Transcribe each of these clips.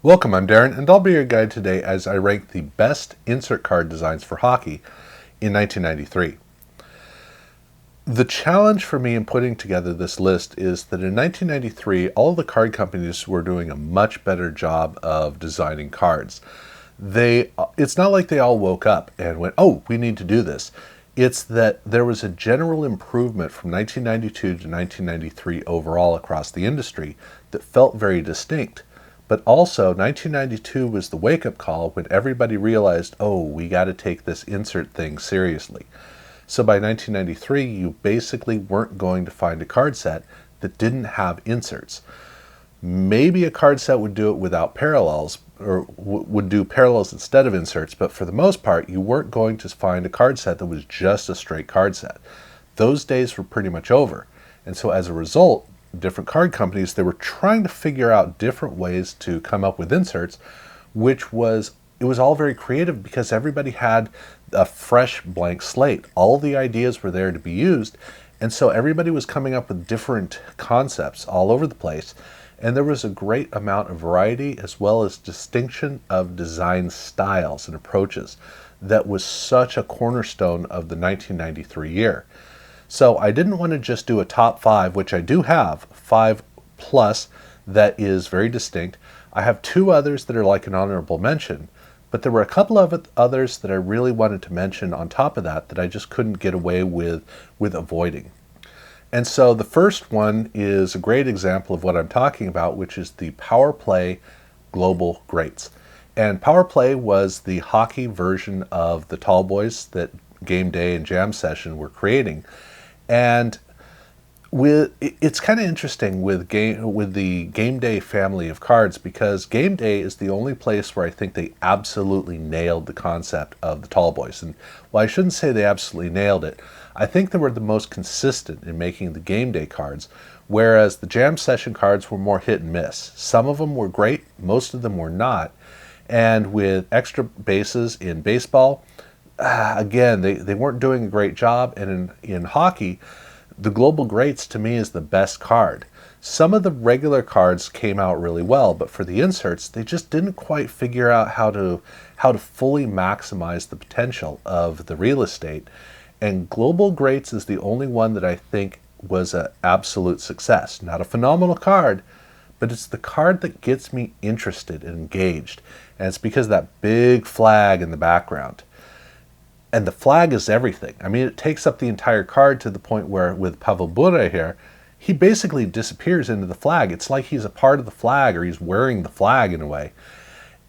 Welcome, I'm Darren, and I'll be your guide today as I rank the best insert card designs for hockey in 1993. The challenge for me in putting together this list is that in 1993, all of the card companies were doing a much better job of designing cards. It's not like they all woke up and went, oh, we need to do this. It's that there was a general improvement from 1992 to 1993 overall across the industry that felt very distinct. But also, 1992 was the wake-up call when everybody realized, oh, we got to take this insert thing seriously. So by 1993, you basically weren't going to find a card set that didn't have inserts. Maybe a card set would do it without parallels, or would do parallels instead of inserts, but for the most part, you weren't going to find a card set that was just a straight card set. Those days were pretty much over. And so as a result, different card companies, they were trying to figure out different ways to come up with inserts, it was all very creative because everybody had a fresh blank slate. All the ideas were there to be used, and so everybody was coming up with different concepts all over the place, and there was a great amount of variety as well as distinction of design styles and approaches that was such a cornerstone of the 1993 year. So I didn't want to just do a top 5, which I do have, 5 plus, that is very distinct. I have 2 others that are like an honorable mention, but there were a couple of others that I really wanted to mention on top of that I just couldn't get away with avoiding. And so the first one is a great example of what I'm talking about, which is the Power Play Global Greats. And Power Play was the hockey version of the Tall Boys that Game Day and Jam Session were creating. And it's kind of interesting with the Game Day family of cards, because Game Day is the only place where I think they absolutely nailed the concept of the Tall Boys. And while I shouldn't say they absolutely nailed it, I think they were the most consistent in making the Game Day cards, whereas the Jam Session cards were more hit and miss. Some of them were great, most of them were not. And with extra bases in baseball, again, they weren't doing a great job, and in hockey, the Global Greats to me is the best card. Some of the regular cards came out really well, but for the inserts, they just didn't quite figure out how to fully maximize the potential of the real estate. And Global Greats is the only one that I think was an absolute success. Not a phenomenal card, but it's the card that gets me interested and engaged. And it's because of that big flag in the background. And the flag is everything. I mean, it takes up the entire card to the point where with Pavel Bure here, he basically disappears into the flag. It's like he's a part of the flag, or he's wearing the flag in a way.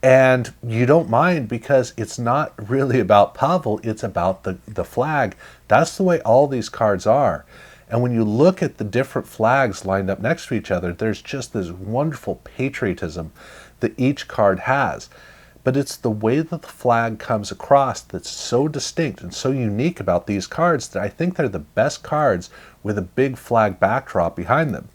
And you don't mind because it's not really about Pavel, it's about the flag. That's the way all these cards are. And when you look at the different flags lined up next to each other, there's just this wonderful patriotism that each card has. But it's the way that the flag comes across that's so distinct and so unique about these cards that I think they're the best cards with a big flag backdrop behind them.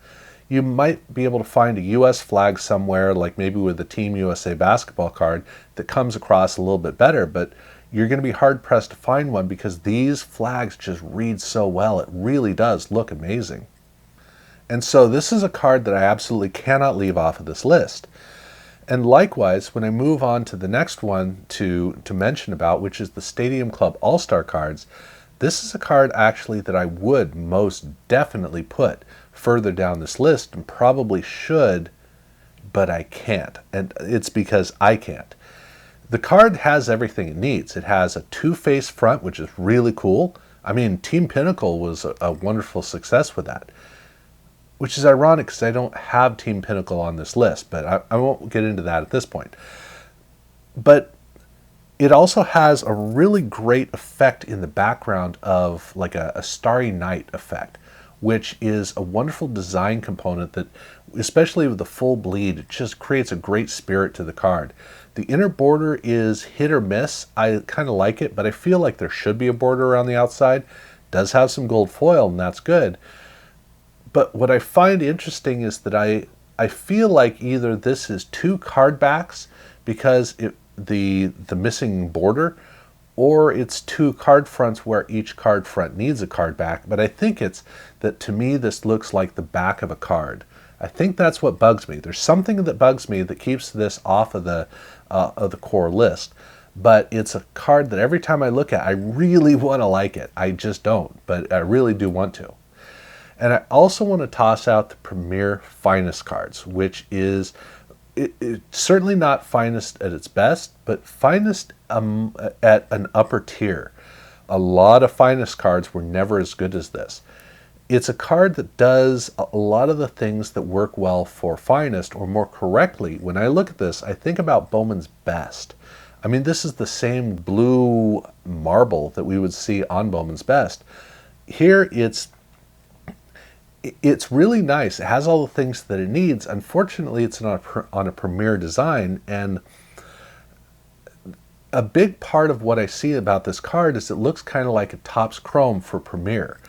You might be able to find a U.S. flag somewhere, like maybe with the Team USA basketball card, that comes across a little bit better, but you're going to be hard-pressed to find one because these flags just read so well. It really does look amazing. And so this is a card that I absolutely cannot leave off of this list. And likewise, when I move on to the next one to mention about, which is the Stadium Club All-Star cards, this is a card actually that I would most definitely put further down this list and probably should, but I can't. And it's because I can't. The card has everything it needs. It has a 2-face front, which is really cool. I mean, Team Pinnacle was a wonderful success with that. Which is ironic because I don't have Team Pinnacle on this list, but I won't get into that at this point. But it also has a really great effect in the background of like a Starry Night effect, which is a wonderful design component that, especially with the full bleed, it just creates a great spirit to the card. The inner border is hit or miss. I kind of like it, but I feel like there should be a border around the outside. It does have some gold foil, and that's good. But what I find interesting is that I feel like either this is 2 card backs because the missing border, or it's 2 card fronts where each card front needs a card back. But I think it's that, to me, this looks like the back of a card. I think that's what bugs me. There's something that bugs me that keeps this off of the core list. But it's a card that every time I look at, I really want to like it. I just don't, but I really do want to. And I also want to toss out the Premier Finest cards, which is it's certainly not finest at its best, but finest at an upper tier. A lot of finest cards were never as good as this. It's a card that does a lot of the things that work well for finest, or more correctly, when I look at this, I think about Bowman's Best. I mean, this is the same blue marble that we would see on Bowman's Best. Here, it's really nice. It has all the things that it needs. Unfortunately, it's on a Premier design, and a big part of what I see about this card is it looks kind of like a Topps Chrome for Premier.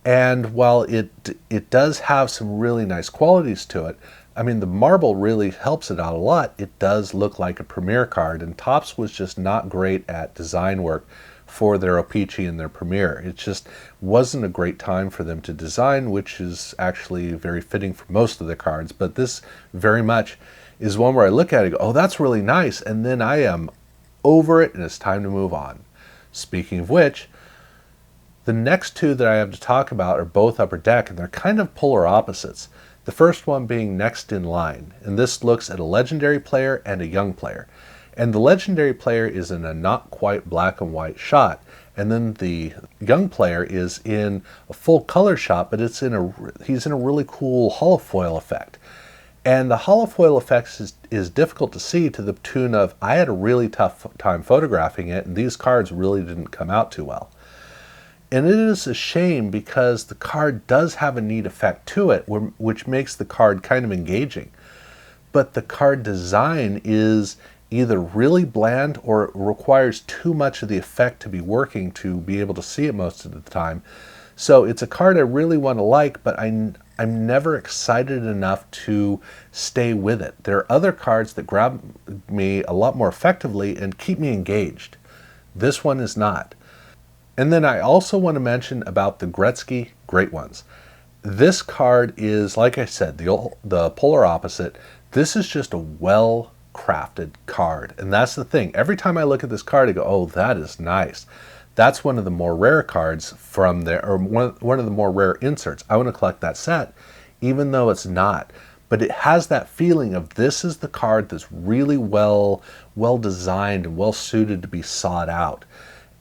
And while it does have some really nice qualities to it, I mean, the marble really helps it out a lot. It does look like a Premier card, and Topps was just not great at design work for their O-Pee-Chee and their Premier. It just wasn't a great time for them to design, which is actually very fitting for most of the cards. But this very much is one where I look at it and go, oh, that's really nice, and then I am over it and it's time to move on. Speaking of which, the next two that I have to talk about are both Upper Deck, and they're kind of polar opposites. The first one being Next in Line, and this looks at a legendary player and a young player. And the legendary player is in a not quite black and white shot, and then the young player is in a full color shot, but he's in a really cool holofoil effect. And the holofoil effect is difficult to see, to the tune of I had a really tough time photographing it, and these cards really didn't come out too well. And it is a shame because the card does have a neat effect to it, which makes the card kind of engaging. But the card design is either really bland or it requires too much of the effect to be working to be able to see it most of the time. So it's a card I really want to like, but I'm never excited enough to stay with it. There are other cards that grab me a lot more effectively and keep me engaged. This one is not. And then I also want to mention about the Gretzky Great Ones. This card is, like I said, the polar opposite. This is just a well-crafted card. And that's the thing. Every time I look at this card, I go, oh, that is nice. That's one of the more rare cards from there, or one of the more rare inserts. I want to collect that set, even though it's not. But it has that feeling of this is the card that's really well designed and well suited to be sought out.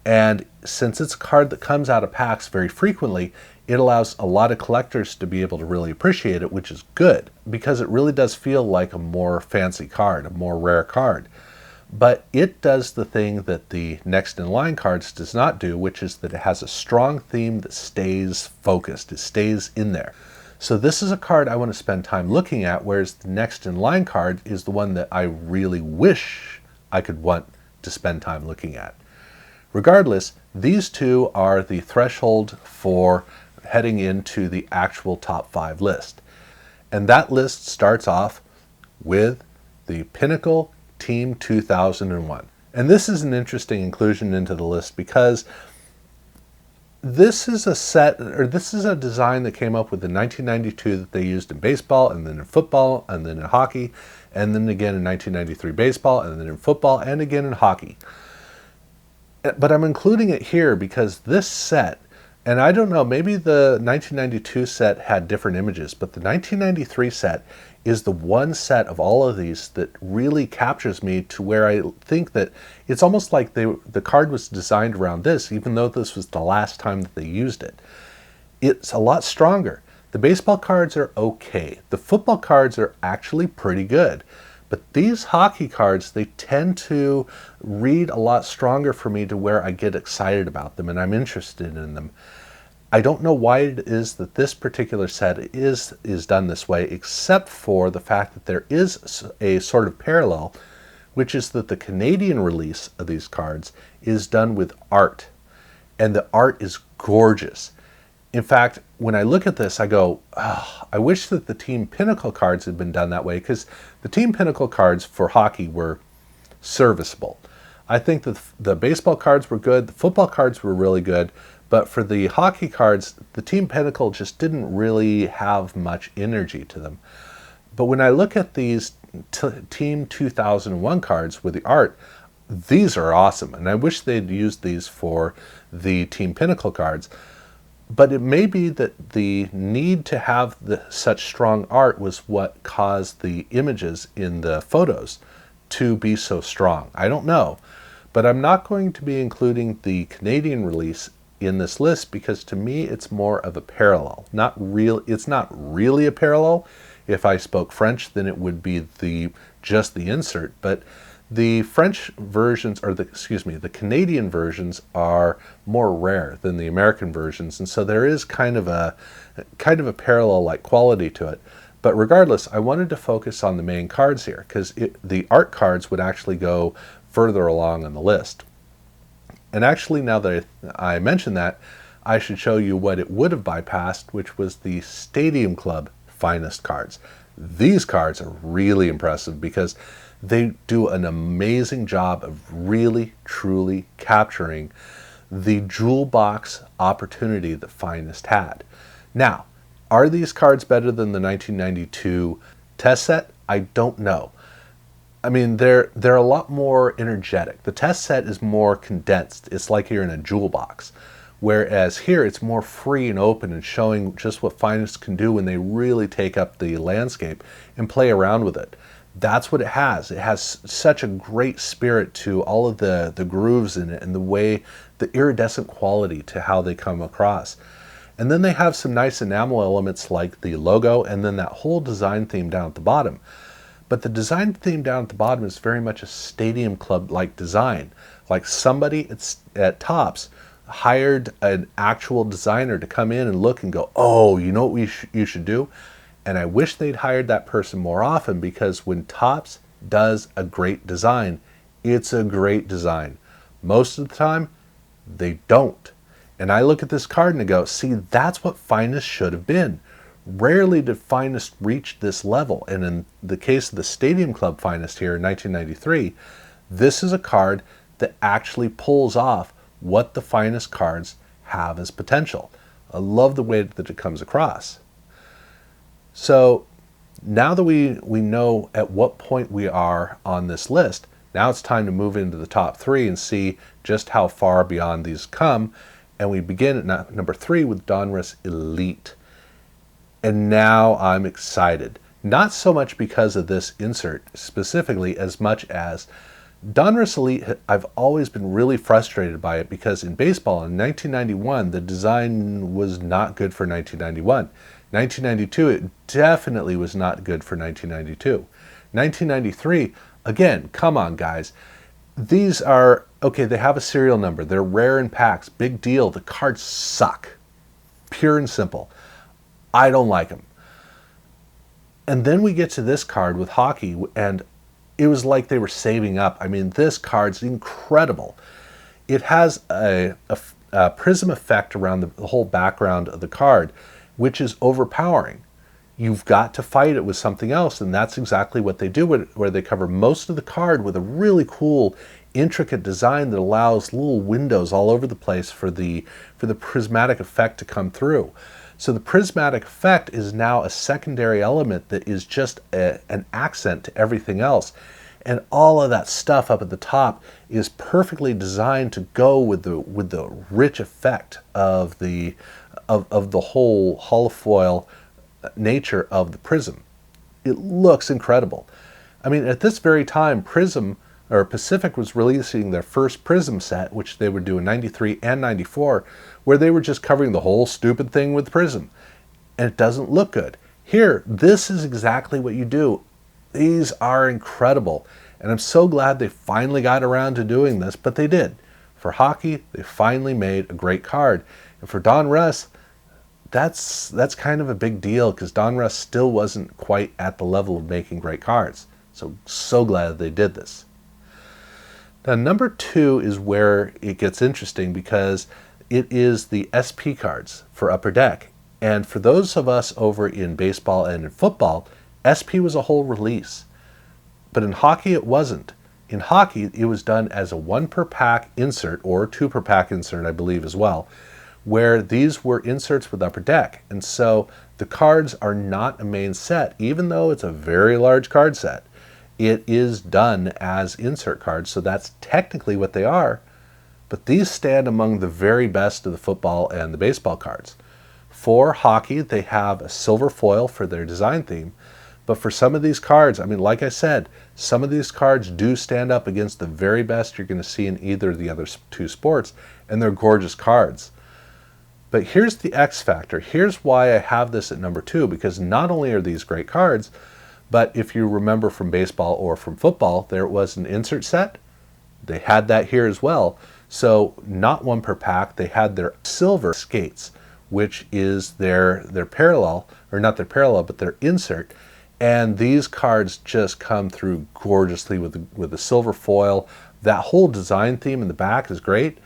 And since it's a card that comes out of packs very frequently, it allows a lot of collectors to be able to really appreciate it, which is good, because it really does feel like a more fancy card, a more rare card. But it does the thing that the Next in Line cards does not do, which is that it has a strong theme that stays focused. It stays in there. So this is a card I want to spend time looking at, whereas the Next in Line card is the one that I really wish I could want to spend time looking at. Regardless, these two are the threshold for heading into the actual top 5 list. And that list starts off with the Pinnacle Team 2001. And this is an interesting inclusion into the list because this is a design that came up with in 1992 that they used in baseball, and then in football, and then in hockey, and then again in 1993 baseball, and then in football, and again in hockey. But I'm including it here because this set, and I don't know, maybe the 1992 set had different images, but the 1993 set is the one set of all of these that really captures me, to where I think that it's almost like the card was designed around this, even though this was the last time that they used it. It's a lot stronger. The baseball cards are okay. The football cards are actually pretty good. But these hockey cards, they tend to read a lot stronger for me, to where I get excited about them and I'm interested in them. I don't know why it is that this particular set is done this way, except for the fact that there is a sort of parallel, which is that the Canadian release of these cards is done with art, and the art is gorgeous. In fact, when I look at this, I go, oh, I wish that the Team Pinnacle cards had been done that way, because the Team Pinnacle cards for hockey were serviceable. I think that the baseball cards were good, the football cards were really good, But for the hockey cards, the Team Pinnacle just didn't really have much energy to them. But when I look at these Team 2001 cards with the art, these are awesome. And I wish they'd used these for the Team Pinnacle cards. But it may be that the need to have such strong art was what caused the images in the photos to be so strong. I don't know. But I'm not going to be including the Canadian release in this list because to me it's more of a parallel. It's not really a parallel. If I spoke French, then it would be just the insert, but the French versions, or the Canadian versions are more rare than the American versions, and so there is kind of a parallel-like quality to it. But regardless, I wanted to focus on the main cards here because the art cards would actually go further along on the list. And actually, now that I mentioned that, I should show you what it would have bypassed, which was the Stadium Club finest cards. These cards are really impressive because they do an amazing job of really, truly capturing the jewel box opportunity that Finest had. Now, are these cards better than the 1992 test set? I don't know. I mean, they're a lot more energetic. The test set is more condensed. It's like you're in a jewel box. Whereas here, it's more free and open and showing just what Finest can do when they really take up the landscape and play around with it. That's what it has. It has such a great spirit to all of the grooves in it and the iridescent quality to how they come across. And then they have some nice enamel elements like the logo and then that whole design theme down at the bottom. But the design theme down at the bottom is very much a Stadium Club-like design. Like somebody at Topps hired an actual designer to come in and look and go, oh, you know what you should do? And I wish they'd hired that person more often because when Topps does a great design, it's a great design. Most of the time, they don't. And I look at this card and I go, see, that's what Finest should have been. Rarely did Finest reach this level. And in the case of the Stadium Club Finest here in 1993, this is a card that actually pulls off what the Finest cards have as potential. I love the way that it comes across. So now that we know at what point we are on this list, now it's time to move into the top three and see just how far beyond these come. And we begin at number 3 with Donrus Elite. And now I'm excited. Not so much because of this insert specifically as much as Donrus Elite, I've always been really frustrated by it because in baseball in 1991, the design was not good for 1991. 1992, it definitely was not good for 1992. 1993, again, come on guys. These are, okay, they have a serial number. They're rare in packs. Big deal. The cards suck. Pure and simple. I don't like them. And then we get to this card with hockey, and it was like they were saving up. I mean, this card's incredible. It has a prism effect around the whole background of the card, which is overpowering. You've got to fight it with something else, and that's exactly what they do, where they cover most of the card with a really cool, intricate design that allows little windows all over the place for the prismatic effect to come through. So the prismatic effect is now a secondary element that is just an accent to everything else. And all of that stuff up at the top is perfectly designed to go with the rich effect of the whole holofoil nature of the prism. It looks incredible. I mean, at this very time, Pacific was releasing their first Prism set, which they would do in 93 and 94, where they were just covering the whole stupid thing with Prism. And it doesn't look good. Here, this is exactly what you do. These are incredible. And I'm so glad they finally got around to doing this, but they did. For hockey, they finally made a great card. And for Donruss, that's kind of a big deal because Donruss still wasn't quite at the level of making great cards. So glad they did this. Now, number 2 is where it gets interesting because it is the SP cards for Upper Deck. And for those of us over in baseball and in football, SP was a whole release. But in hockey, it wasn't. In hockey, it was done as a 1 per pack insert, or 2 per pack insert, I believe as well, where these were inserts with Upper Deck. And so the cards are not a main set, even though it's a very large card set. It is done as insert cards, so that's technically what they are. But these stand among the very best of the football and the baseball cards. For hockey, they have a silver foil for their design theme. But for some of these cards, I mean, like I said, some of these cards do stand up against the very best you're going to see in either of the other two sports, and they're gorgeous cards. But here's the X factor. Here's why I have this at number 2, because not only are these great cards, but if you remember from baseball or from football, there was an insert set. They had that here as well. So not one per pack. They had their silver skates, which is their parallel, or not their parallel, but their insert. And these cards just come through gorgeously with the silver foil. That whole design theme in the back is great.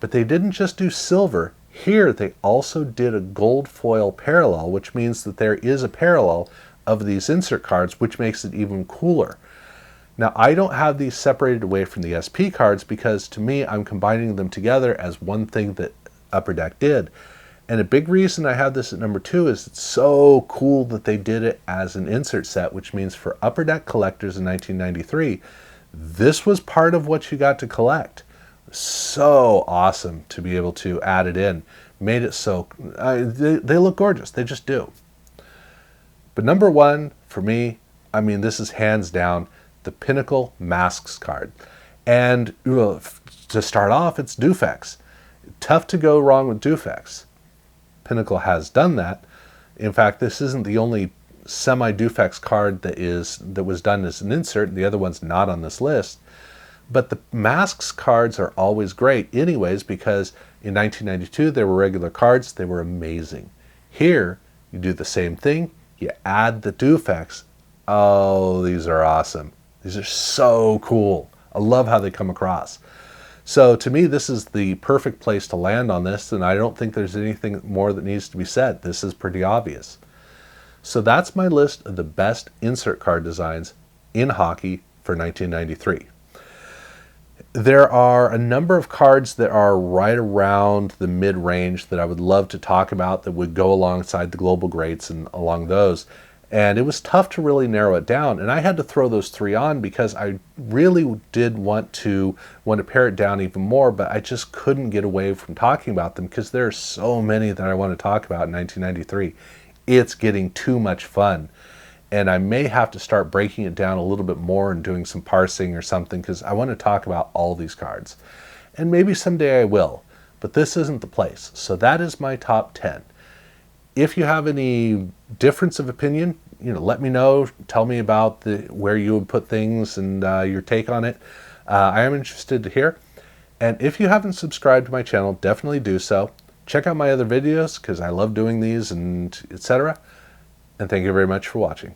But they didn't just do silver. Here they also did a gold foil parallel, which means that there is a parallel of these insert cards, which makes it even cooler. Now, I don't have these separated away from the SP cards because to me, I'm combining them together as one thing that Upper Deck did. And a big reason I have this at number 2 is it's so cool that they did it as an insert set, which means for Upper Deck collectors in 1993, this was part of what you got to collect. So awesome to be able to add it in. Made it so, they look gorgeous, they just do. But number 1 for me, I mean, this is hands down the pinnacle Masks card. And to start off, it's Dufex. Tough to go wrong with Dufex. Pinnacle has done that. In fact, this isn't the only semi-Dufex card that was done as an insert. The other one's not on this list. But the Masks cards are always great anyways, because in 1992 they were regular cards. They were amazing. Here, you do the same thing. You add the Dufex. Oh, these are awesome. These are so cool. I love how they come across. So to me, this is the perfect place to land on this, and I don't think there's anything more that needs to be said. This is pretty obvious. So that's my list of the best insert card designs in hockey for 1993. There are a number of cards that are right around the mid-range that I would love to talk about that would go alongside the global greats and along those. And it was tough to really narrow it down. And I had to throw those 3 on because I really did want to pare it down even more, but I just couldn't get away from talking about them because there are so many that I want to talk about in 1993. It's getting too much fun. And I may have to start breaking it down a little bit more and doing some parsing or something because I want to talk about all these cards. And maybe someday I will, but this isn't the place. So that is my top 10. If you have any difference of opinion, let me know. Tell me about where you would put things and your take on it. I am interested to hear. And if you haven't subscribed to my channel, definitely do so. Check out my other videos because I love doing these and etc. And thank you very much for watching.